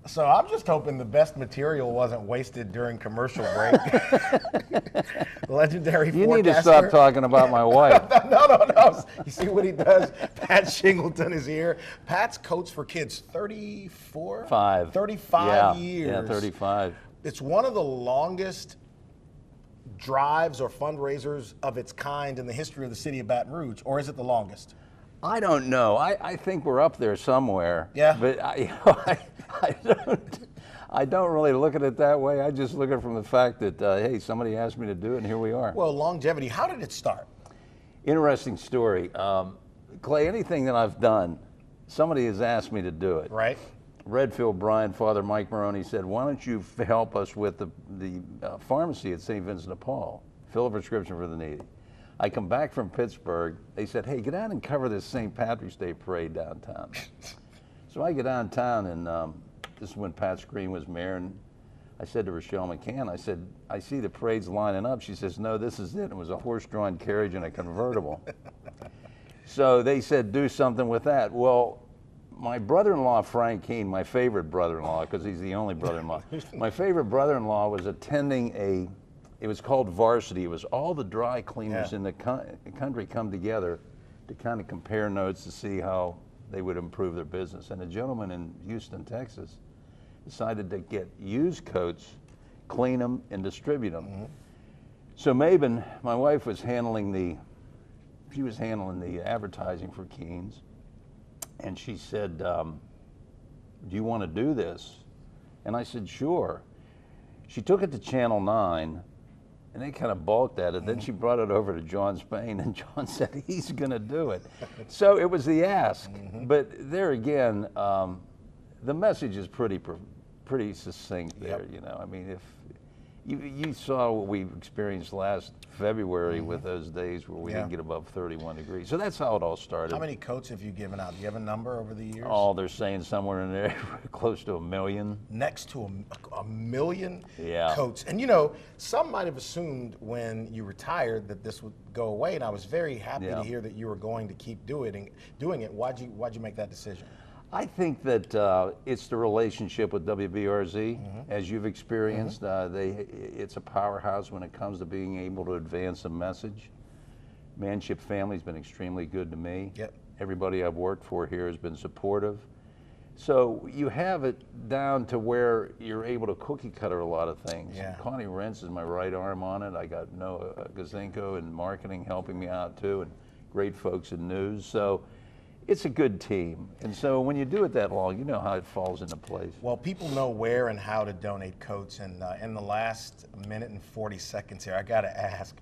So I'm just hoping the best material wasn't wasted during commercial break. Legendary You forecaster. need to stop talking about my wife. No. You see what he does? Pat Shingleton is here. Pat's coach for kids, 35 years. Yeah, 35. It's one of the longest drives or fundraisers of its kind in the history of the city of Baton Rouge, or is it the longest? I don't know. I think we're up there somewhere. Yeah. But I don't really look at it that way. I just look at it from the fact that, hey, somebody asked me to do it, and here we are. Well, longevity, how did it start? Interesting story. Clay, anything that I've done, somebody has asked me to do it. Right. Redfield Bryan, Father Mike Maroney said, why don't you help us with the pharmacy at St. Vincent de Paul? Fill a prescription for the needy. I come back from Pittsburgh. They said, hey, get out and cover this St. Patrick's Day parade downtown. So I get downtown, and this is when Pat Screen was mayor, and I said to Rochelle McCann, I said, I see the parade's lining up. She says, no, this is it. It was a horse-drawn carriage and a convertible. So they said, do something with that. Well, my brother-in-law, Frank Keene, my favorite brother-in-law, because he's the only brother-in-law, my favorite brother-in-law was attending it was called Varsity. It was all the dry cleaners in the country come together to kind of compare notes to see how they would improve their business. And a gentleman in Houston, Texas, decided to get used coats, clean them, and distribute them. Mm-hmm. So Mabin, my wife, was handling the advertising for Keene's. And she said, do you want to do this? And I said, sure. She took it to Channel 9, and they kind of balked at it. Then she brought it over to John Spain, and John said he's going to do it. So it was the ask. Mm-hmm. But there again, the message is pretty succinct there. Yep. You know, I mean, if you saw what we experienced last February with those days where we didn't get above 31 degrees. So that's how it all started. How many coats have you given out? Do you have a number over the years? Oh, they're saying somewhere in there close to 1 million. Next to a million yeah. coats. And you know, some might have assumed when you retired that this would go away, and I was very happy to hear that you were going to keep doing it. Why'd you make that decision? I think that it's the relationship with WBRZ, as you've experienced. It's a powerhouse when it comes to being able to advance a message. Manship family's been extremely good to me. Yep. Everybody I've worked for here has been supportive. So you have it down to where you're able to cookie cutter a lot of things. Yeah. Connie Rentz is my right arm on it. I got Noah Gazenko in marketing helping me out too, and great folks in news. So it's a good team. And so when you do it that long, you know how it falls into place. Well, people know where and how to donate coats. And in the last minute and 40 seconds here, I got to ask.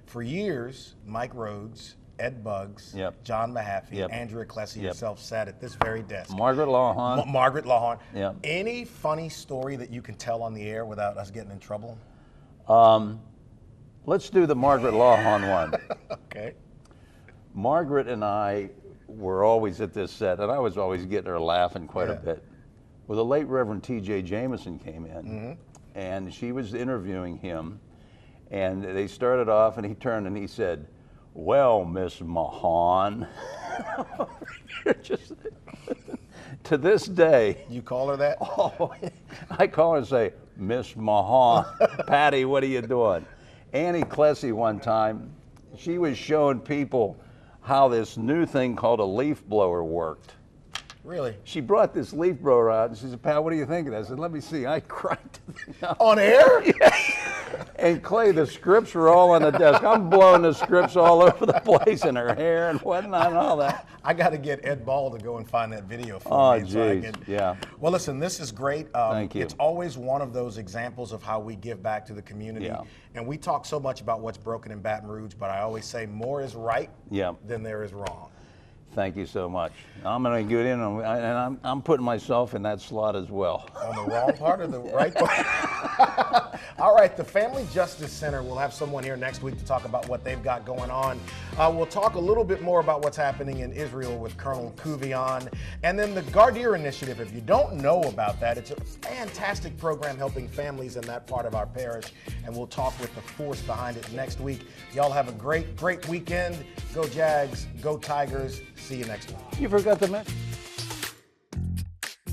For years, Mike Rhodes, Ed Buggs, John Mahaffey, Andrea Clessy, yourself sat at this very desk. Margaret Lawhon. Margaret Lawhon. Yep. Any funny story that you can tell on the air without us getting in trouble? Let's do the Margaret Lawhon one. Okay. Margaret and I were always at this set, and I was always getting her laughing quite a bit. Well, the late Reverend T.J. Jameson came in, and she was interviewing him, and they started off, and he turned and he said, well, Miss Mahan. Just, to this day. You call her that? Oh, I call her and say, Miss Mahan, Patty, what are you doing? Annie Clessy one time, she was showing people how this new thing called a leaf blower worked. Really? She brought this leaf blower out and she said, Pat, what do you think of that? I said, let me see. I cranked it out. On air? And Clay, the scripts were all on the desk. I'm blowing the scripts all over the place in her hair and whatnot and all that. I got to get Ed Ball to go and find that video for me. Oh, geez, yeah. Well, listen, this is great. Thank you. It's always one of those examples of how we give back to the community. Yeah. And we talk so much about what's broken in Baton Rouge, but I always say more is right than there is wrong. Thank you so much. I'm going to get in, and I'm putting myself in that slot as well. On the wrong part or the right part? All right, the Family Justice Center will have someone here next week to talk about what they've got going on. We'll talk a little bit more about what's happening in Israel with Colonel Kuvion. And then the Gardeer Initiative, if you don't know about that, it's a fantastic program helping families in that part of our parish. And we'll talk with the force behind it next week. Y'all have a great, great weekend. Go Jags, go Tigers. See you next week. You forgot to mention.